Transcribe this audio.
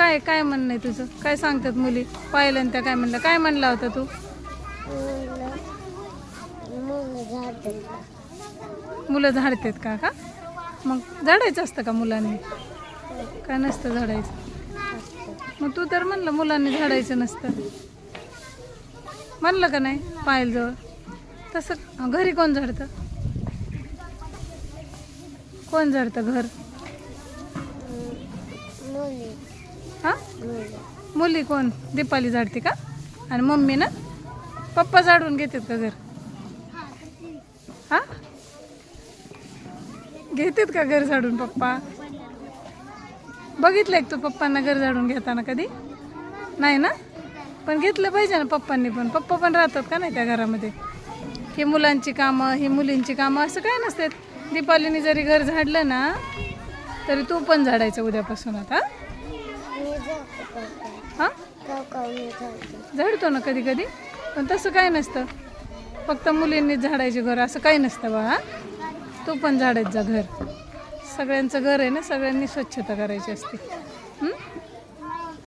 काय काय म्हणणं आहे तुझं? काय सांगतात मुली? पाहिलं आणि त्या काय म्हणलं? काय म्हणला होता तू? मुलं झाडतात का? का मग झाडायचं असतं का मुलांनी? काय नसतं झाडायचं. मग तू तर म्हणलं मुलांनी झाडायचं नसतं, म्हणलं का नाही पायल जवळ? तसं घरी कोण झाडतं? कोण झाडतं घर? हां मुली कोण? दीपाली झाडते का? आणि मम्मी ना? पप्पा झाडून घेतात का घर? हां घेतात का घर झाडून पप्पा? बघितलं एक तू पप्पांना घर झाडून घेताना कधी? नाही ना? पण घेतलं पाहिजे ना पप्पांनी पण. पप्पा पण राहतात का नाही त्या घरामध्ये? ही मुलांची कामं, ही मुलींची कामं असं काय नसतात. दीपालीने जरी घर झाडलं ना तरी तू पण झाडायचं उद्यापासून आता. हां झाडतो ना कधी कधी, पण तसं काय नसतं. फक्त मुलींनीच झाडायचे घर असं काही नसतं बाळा. तू पण झाडायचं घर. सगळ्यांचं घर आहे ना, सगळ्यांनी स्वच्छता करायची असते.